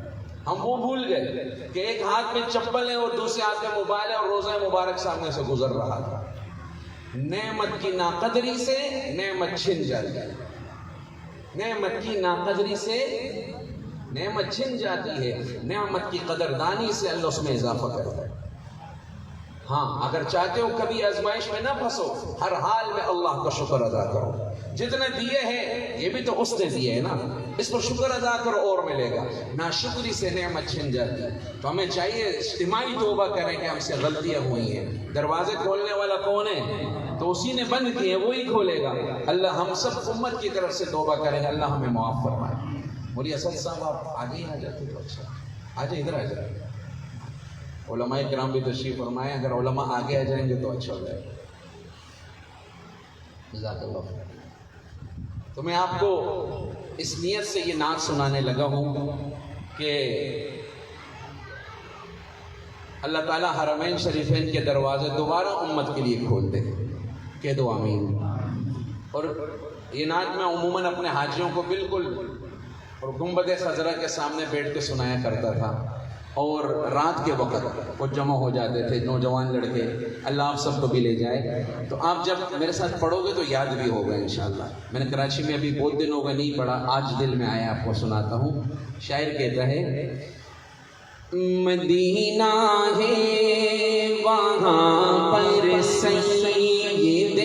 ہم وہ بھول گئے کہ ایک ہاتھ میں چپل ہے اور دوسرے ہاتھ میں موبائل ہے اور روزہ مبارک سامنے سے گزر رہا تھا. نعمت کی ناقدری سے نعمت چھن جاتی ہے. نعمت کی ناقدری سے نعمت چھن جاتی ہے. نعمت کی قدردانی سے اللہ اس میں اضافہ کرتا ہے. ہاں اگر چاہتے ہو کبھی آزمائش میں نہ پھنسو، ہر حال میں اللہ کا شکر ادا کرو، جتنے دیے ہیں یہ بھی تو اس نے دیے ہیں نا، اس پر شکر ادا کرو اور ملے گا، ناشکری سے نعمت چھن جاتی ہے۔ تو ہمیں چاہیے اجتماعی توبہ کریں کہ ہم سے غلطیاں ہوئی ہیں۔ دروازے کھولنے والا کون ہے؟ تو اسی نے بند کیے، وہی کھولے گا۔ اللہ ہم سب امت کی طرف سے توبہ کریں گے، اللہ ہمیں معاف فرمائے۔ مولی اسد صاحب آپ آگے ہی آ جاتے تو اچھا، آجائے ادھر آ جائے، علماء کرام بھی تشریف فرمائے، اگر علماء آگے آ جائیں گے تو اچھا ہو جائے گا۔ جزاک اللہ خیر۔ تو میں آپ کو اس نیت سے یہ نعت سنانے لگا ہوں کہ اللہ تعالیٰ حرمین شریفین کے دروازے دوبارہ امت کے لیے کھول دے، کہہ دو آمین۔ اور یہ نعت میں عموماً اپنے حاجیوں کو بالکل اور گنبد خضرا کے سامنے بیٹھ کے سنایا کرتا تھا، اور رات کے وقت وہ جمع ہو جاتے تھے نوجوان لڑکے، اللہ آپ سب کو بھی لے جائے۔ تو آپ جب میرے ساتھ پڑھو گے تو یاد بھی ہوگا انشاءاللہ۔ میں نے کراچی میں ابھی بہت دن ہو گئے نہیں پڑھا، آج دل میں آیا آپ کو سناتا ہوں۔ شاعر کہتا ہے، مدینہ ہے وہاں پر سید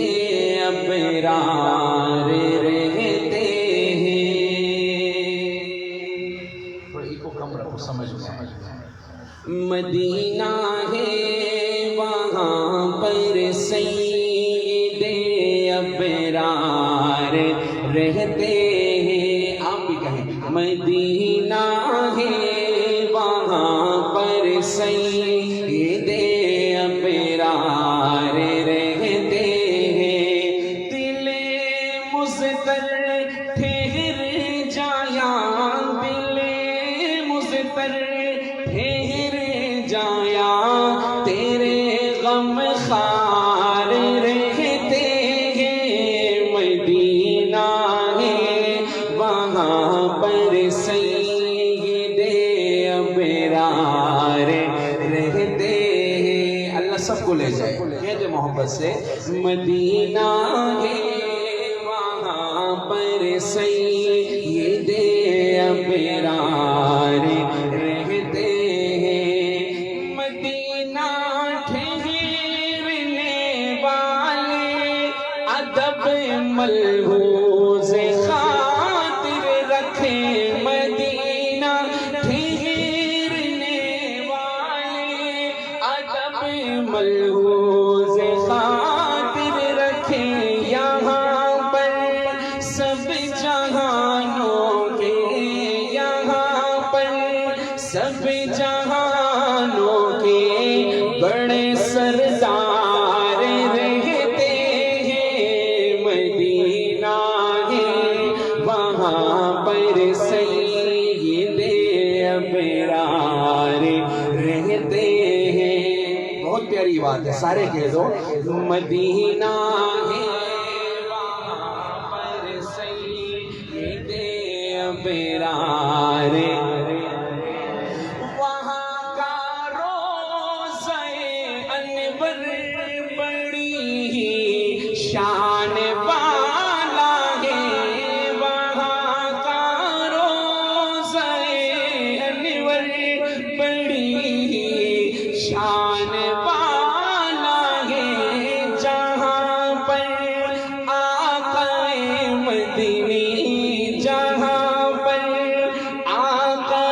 ابرار رہتے ہیں، تھوڑا ایکو کم رکھو سمجھ میں۔ مدینہ ہے وہاں پر سید ابرار رہتے ہیں، آپ بھی کہیں مدینہ ہے وہاں پر سید ابرار رہتے ہیں، دل مضطر ٹھہر جایا، دل مضطر ٹھہر جایا، تیرے غم خار رہتے ہیں، مدینہ ہے وہاں پر سید ابرار رہتے ہیں۔ اللہ سب کو لے جائے، کہتے محبت سے، مدینہ ہے وہاں پر سید ابرار رہتے ہیں، مدینہ ٹھہرنے والے ادب ملحوظ خاطر رکھیں، مدینہ ٹھہرنے والے ادب ملحوظ خاطر رکھیں، یہاں پر سب جہانوں کے، یہاں پر سب جہانوں کے بڑے سردار رہتے ہیں، مدینہ ہے وہاں پر سید ابرار رہتے ہیں۔ بہت پیاری بات ہے، سارے کہہ دو، مدینہ ہے وہاں پر سید ابرار، وہاں کا روضہ انور بڑی ہی شان والا ہے، وہاں کا روضہ انور بڑی ہی شان والا ہے، جہاں پر آقا مدنی، جہاں پر آقا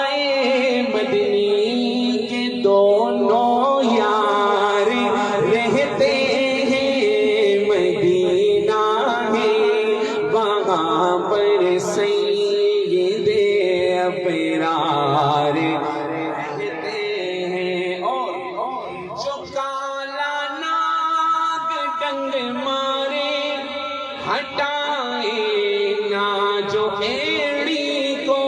مدنی کے دونوں یار رہتے ہیں، مدینہ ہے وہاں پر سید ابرار رہتے ہیں۔ اور جو کالا ناگ ڈنگ مارے ہٹائے نہ جو ایڑی کو،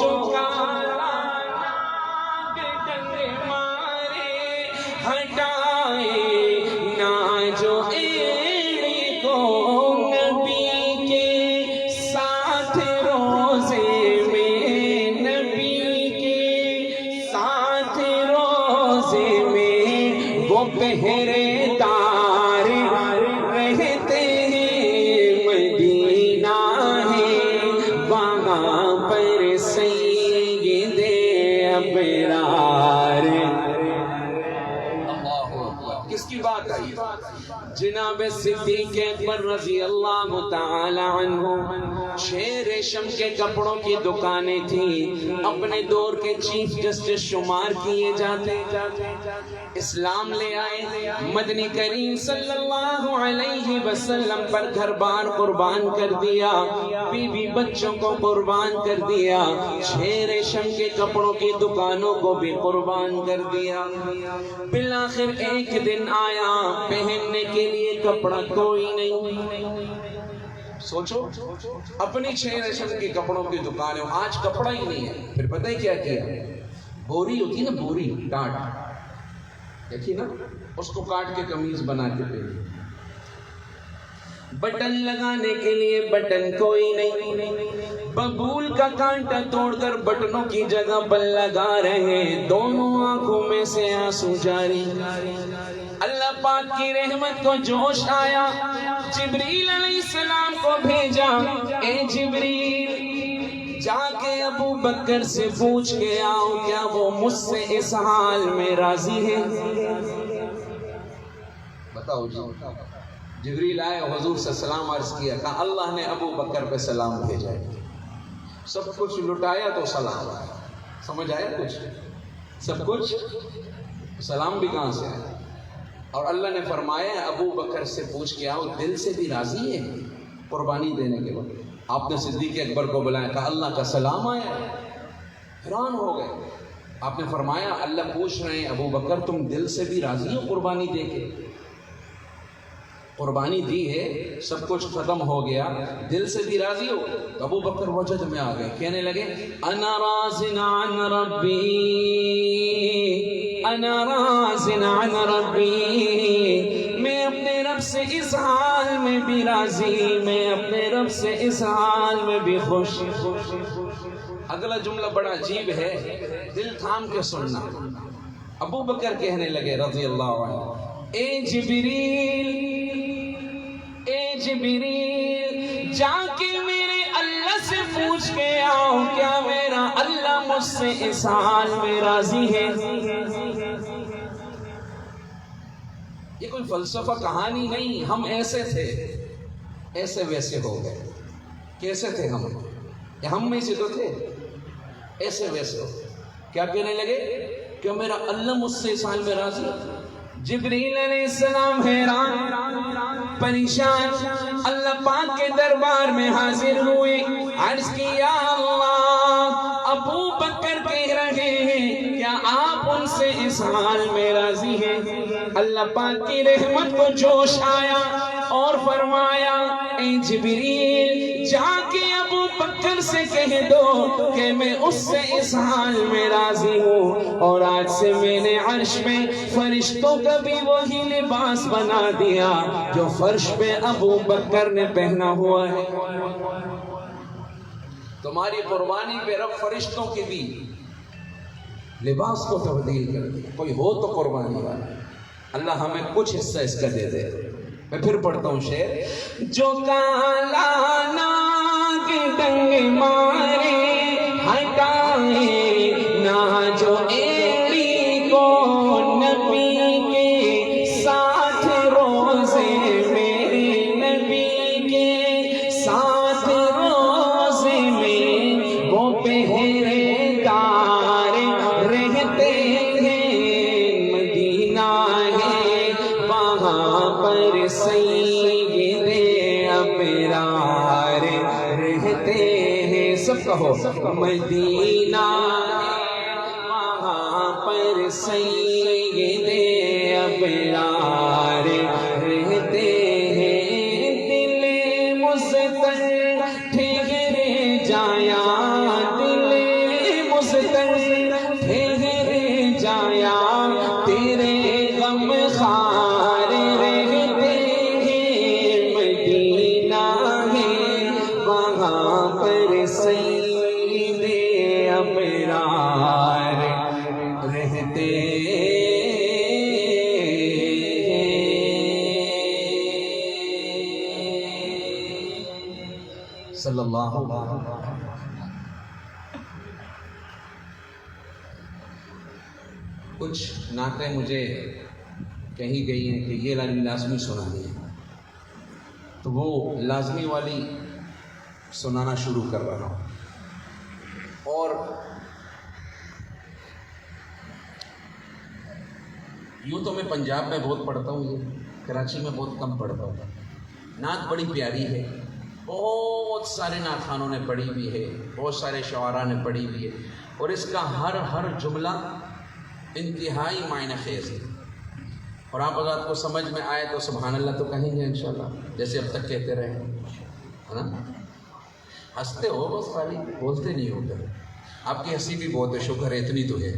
جو کالا ناگ ڈنگ مارے ہٹائے نہ جو ایڑی کو، نبی کے ساتھ روزے میں، نبی کے ساتھ روزے میں وہ پہرے دار رہتے ہیں، مدینہ ہے وہاں پر سید ابرار۔ بات آئی. جناب صدیق اکبر رضی اللہ تعالی عنہ، 6 ریشم کے کپڑوں کی دکانیں تھیں، اپنے دور کے چیف جسٹس شمار کیے جاتے. اسلام لے آئے، مدنی کریم صلی اللہ علیہ وسلم پر گھر بار قربان کر دیا، بیوی بچوں کو قربان کر دیا، 6 ریشم کے کپڑوں کی دکانوں کو بھی قربان کر دیا. بالآخر ایک دن آیا، پہننے کے لیے کپڑا کوئی نہیں. سوچو، اپنی 6 ریشم کے کپڑوں کی دکانیں، آج کپڑا ہی نہیں ہے. پھر پتہ ہی کیا کیا؟ بوری ہوتی نا، بوری کاٹ، دیکھیے نا، اس کو کاٹ کے قمیض بنا کے پہنی. بٹن لگانے کے لیے بٹن کوئی نہیں، ببول کا کانٹا توڑ کر بٹنوں کی جگہ پر لگا رہے، دونوں آنکھوں میں سے آنسو جاری. اللہ پاک کی رحمت کو جوش آیا، جبریل علیہ السلام کو بھیجا. اے جبریل، جا کے ابو بکر سے پوچھ کے آؤ کیا وہ مجھ سے اس حال میں راضی ہے. بتاؤ جی. جبریل آئے، حضور سے سلام عرض کیا، کہا اللہ نے ابو بکر پہ سلام بھیجا. سب کچھ لٹایا تو سلام. سمجھ آیا کچھ؟ سب کچھ، سلام بھی کہاں سے آیا؟ اور اللہ نے فرمایا ابو بکر سے پوچھ کے آؤ دل سے بھی راضی ہے قربانی دینے کے وقت. آپ نے صدیق اکبر کو بلایا، کہا اللہ کا سلام آیا. حیران ہو گئے. آپ نے فرمایا اللہ پوچھ رہے ہیں ابو بکر تم دل سے بھی راضی ہو قربانی دے کے؟ قربانی دی ہے، سب کچھ ختم ہو گیا، دل سے بھی راضی ہو؟ تو ابو بکر وجد میں آ گئے، کہنے لگے انا راض عن ربی، انا راض عن ربی، میں اپنے رب سے اس حال میں بھی راضی، میں اپنے رب سے اس حال میں بھی خوش. اگلا جملہ بڑا عجیب ہے، دل تھام کے سننا. ابو بکر کہنے لگے رضی اللہ عنہ، اے جبریل، اے جبریل، جا کے میرے اللہ سے پوچھ کے آؤ کیا میرا اللہ مجھ سے اس حال میں راضی ہے. یہ کوئی فلسفہ کہانی نہیں، ہم ایسے تھے، ایسے ویسے ہو گئے. کیسے تھے ہم میں سے تو تھے، ایسے ویسے ہو. کیا کہنے لگے کہ میرا اللہ مجھ سے اس حال میں راضی. جبریل علیہ السلام حیران پریشان اللہ پاک کے دربار میں حاضر ہوئے. عرض کیا اللہ، ابو بکر کہہ رہے ہیں کیا آپ ان سے اس حال میں راضی ہیں؟ اللہ پاک کی رحمت کو جوش آیا اور فرمایا اے جبریل، جا کے ابو بکر سے کہہ دو کہ میں اس سے اس حال میں راضی ہوں، اور آج سے میں نے عرش میں فرشتوں کا بھی وہی لباس بنا دیا جو فرش پہ ابو بکر نے پہنا ہوا ہے. تمہاری قربانی پہ رب فرشتوں کے بھی لباس کو تبدیل کر دیا. کوئی ہو تو قربانی والا، اللہ ہمیں کچھ حصہ اس کا دے دے. میں پھر پڑھتا ہوں شعر. جو کالا ناگ ڈنگ مارے ہٹائے نہ، جو ایڑی کو نبی کے ساتھ روزے، میرے نبی کے ساتھ روزے میں وہ پہرے دار رہتے ہیں. مدینہ ہے وہاں پر سید ابرار رہتے ہیں. سب کہو مدینہ وہاں پر سید ابرار رہتے ہیں. دل مستر ٹھہرے جایا، دل مستر ٹھہرے جایا، تیرے غم خار رہتے ہیں. مدینہ ہے وہاں پر سید ابرار رہتے صلی اللہ علیہ وسلم. کچھ نعتیں مجھے کہیں گئی ہیں کہ یہ لازمی سنانی ہے، تو وہ لازمی والی سنانا شروع کر رہا ہوں۔ اور یوں تو میں پنجاب میں بہت پڑھتا ہوں، یہ کراچی میں بہت کم پڑھتا ہوں۔ نعت بڑی پیاری ہے، بہت سارے نعت خانوں نے پڑھی بھی ہے، بہت سارے شعراء نے پڑھی بھی ہے، اور اس کا ہر جملہ انتہائی معنی خیز ہے، اور آپ حضرات کو سمجھ میں آئے تو سبحان اللہ تو کہیں گے انشاءاللہ، جیسے اب تک کہتے رہے، ہے نا؟ ہنستے ہو بس، خالی بولتے نہیں ہو گئے۔ آپ کی ہنسی بھی بہت ہے، شکر ہے، اتنی تو ہے۔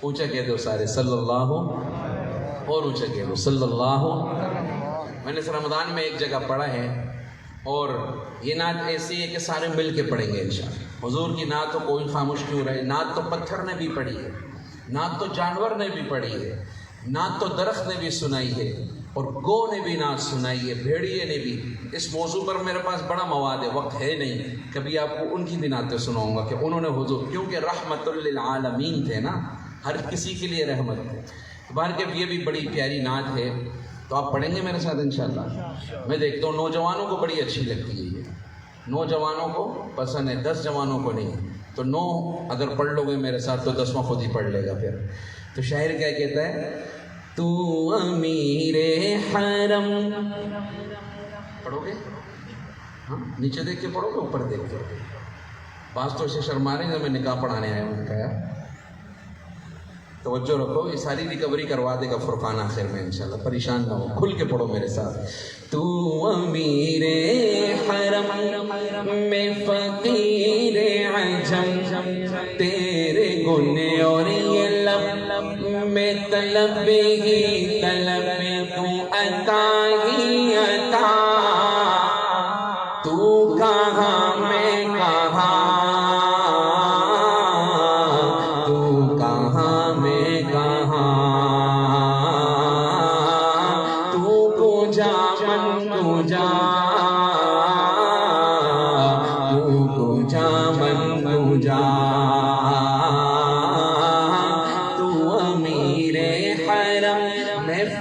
اونچا کہہ دو سارے صلی اللہ، اور اونچا کہہ دو صلی اللہ۔ میں نے اس رمضان میں ایک جگہ پڑھا ہے، اور یہ نعت ایسی ہے کہ سارے مل کے پڑھیں گے انشاءاللہ۔ حضور کی نعت تو کوئی خاموش کیوں رہے، نعت تو پتھر نے بھی پڑھی ہے، نعت تو جانور نے بھی پڑھی ہے، نعت تو درخت نے بھی سنائی ہے، اور گو نے بھی نعت سنائی ہے، بھیڑیے نے بھی۔ اس موضوع پر میرے پاس بڑا مواد ہے، وقت ہے نہیں، کبھی آپ کو ان کی بھی نعتیں سناؤں گا کہ انہوں نے حضور، کیونکہ رحمت للعالمین تھے نا، ہر کسی کے لیے رحمت ہے۔ بار کہ یہ بھی بڑی پیاری نعت ہے، تو آپ پڑھیں گے میرے ساتھ انشاءاللہ۔ میں دیکھتا ہوں نوجوانوں کو بڑی اچھی لگتی ہے یہ، نوجوانوں کو پسند ہے، 10 جوانوں کو نہیں، تو 9 اگر پڑھ لو گے میرے ساتھ تو 10واں خود ہی پڑھ لے گا پھر۔ تو شاعر کیا کہتا ہے؟ تو امیر حرم، پڑھو گے؟ ہاں، نیچے دیکھ کے پڑھو گے اوپر دیکھ کے؟ بعض تو اسے شرما رہے ہیں، جب میں نکاح پڑھانے آیا ہوں، کہا توجہ رکھو، یہ ساری ریکوری کروا دے گا فرقان آخر میں انشاءاللہ، پریشان نہ ہو، کھل کے پڑھو میرے ساتھ۔ تو امیر حرم میں فقیر عجم، تیرے گنے اور یہ لب میں طلب ہی طلب، تو عطا ہی عطا، تو کہاں میں کہاں،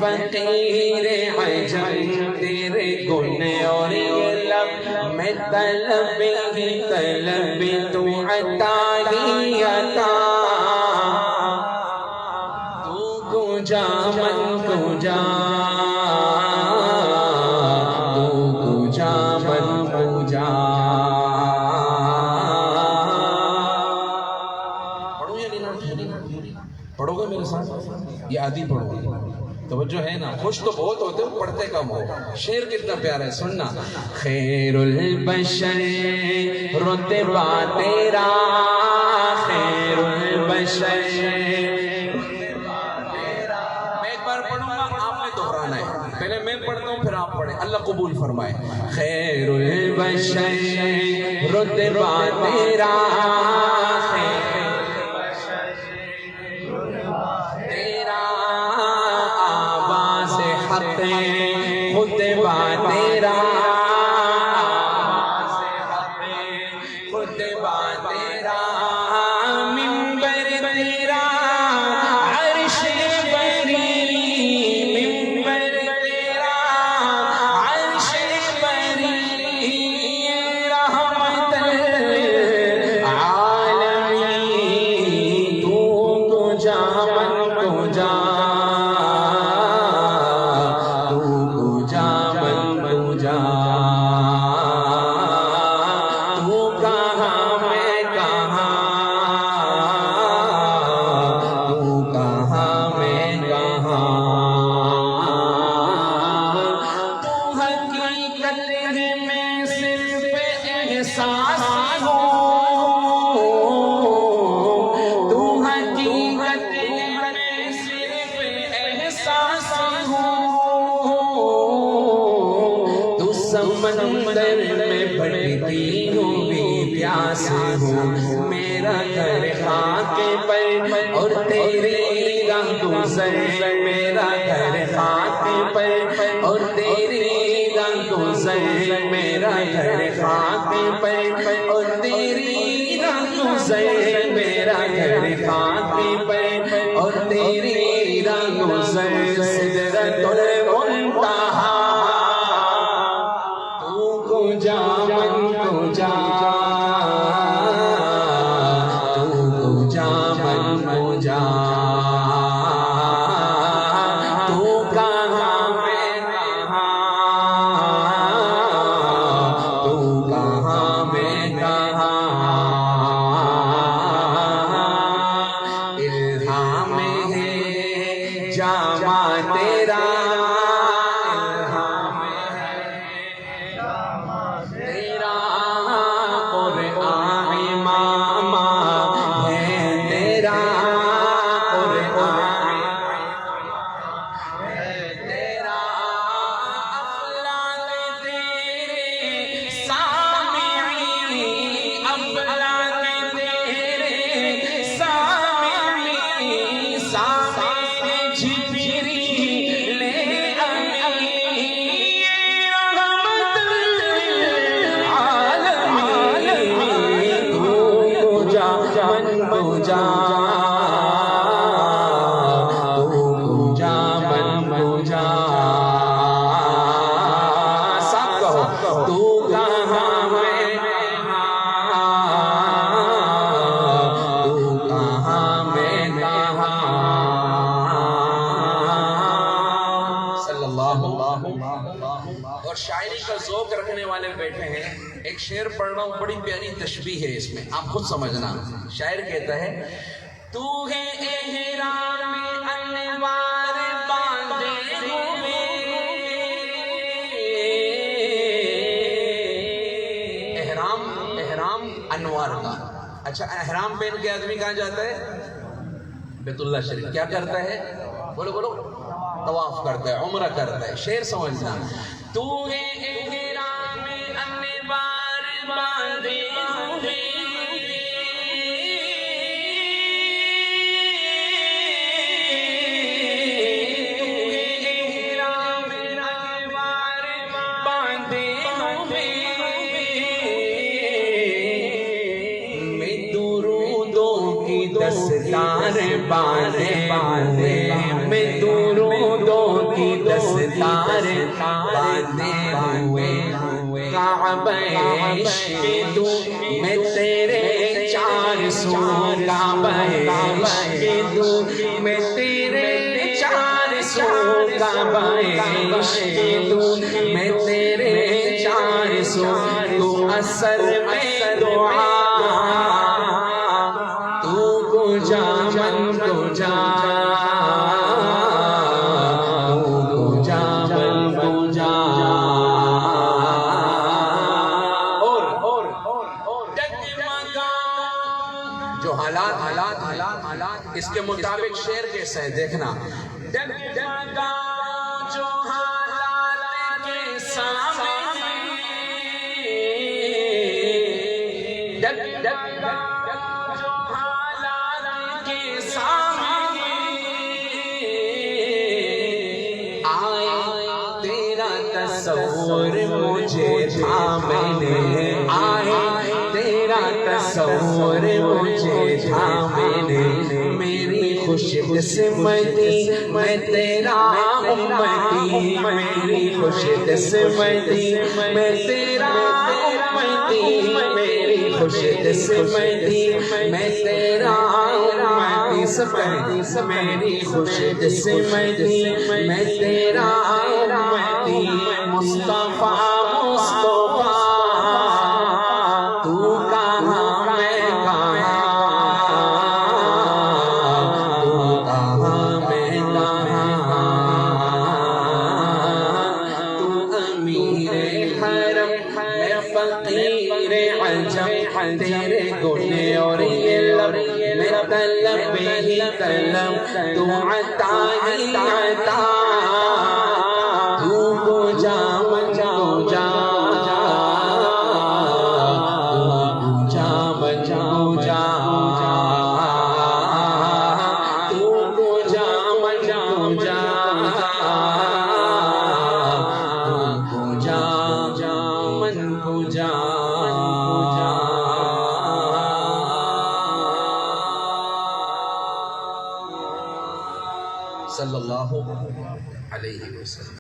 فقیر عجم، تیرے گنے اور یہ لب میں طلب ہی طلب، تو عطا ہی عطا، تو کجا من کجا، تو کجا من کجا۔ پڑھو یا نہیں پڑھو گے میرے ساتھ؟ یہ آدھی پڑھو گے، توجہ ہے نا؟ خوش تو بہت ہوتے ہو، پڑھتے کم ہو۔ شعر کتنا پیارا ہے، سننا۔ خیر البشر رتبہ تیرا، خیر البشر، میں ایک بار پڑھوں گا، آپ نے دہرانا ہے، پہلے میں پڑھتا ہوں پھر آپ پڑھیں، اللہ قبول فرمائے۔ خیر البشر رتبہ تیرا، خطبہ تیرا، خطبہ تیرا، منبر تیرا، عرش بری، منبر تیرا، عرش بری، رحمت العالمین، تو کجا من کجا، سمندر میں بڑھتی ہوئی پیاس ہوں، میرا گھر خاک پر اور تیری راہ گزر، میرا گھر خاک پر اور تیری راہ گزر، میرا گھر خاک پر اور تیری راہ گزر، میرا گھر خاک پر اور تیری راہ گزر۔ من کو جا تو کو جا من کو جا سب کہو تو کہاں میں تو کہاں میں کہاں صلی اللہ اور شاعری کا ذوق رکھنے والے بیٹھے ہیں. ایک شعر پڑھ رہا ہوں, بڑی پیاری تشبیہ ہے اس میں, آپ خود سمجھنا. شاعر کہتا ہے تو ہے احرام انوار باندھے ہوئے, احرام انوار کا. اچھا احرام پہن کے آدمی کہاں جاتا ہے؟ بیت اللہ شریف. کیا کرتا ہے؟ بولو بولو. طواف کرتا ہے, عمرہ کرتا ہے. شعر سمجھنا. تو ہے احرام انوار باندھے ہوئے, احرام انوار باندھے ہوئے, میں درودوں کی دستار باندھے ہوئے, میں درودوں کی دستار باندھے ہوئے, کعبہ عشق تو میں تیرے 400 کعبہ عشق تو میں تیرے 400 کعبہ عشق تو میں تیرے 400 تو اثر میں دعا تو کو جا من کو جا جو حالات اس کے مطابق شعر کیسا ہے دیکھنا. جو حالات کے سامنے, جو حالات کے سامنے آئے تیرا تصور مجھے تھامنے, آئے تیرا تصور مجھے تھامنے, میری خوش قسمتی میں تیرا امتی, میری خوش قسمتی میں تیرا امتی, میری خوش قسمتی میں تیرا امتی, میری خوش قسمتی میں تیرا امتی. مصطفیٰ مصطفیٰ تو کہاں میں کہاں, تو کہاں میں کہاں, تو امیر حرم میں فقیر عجم, تیرے گنے اور یہ لب میں طلب ہی طلب, تو عطا ہی عطا, تو کو جا من کو جا صلی اللہ علیہ وسلم.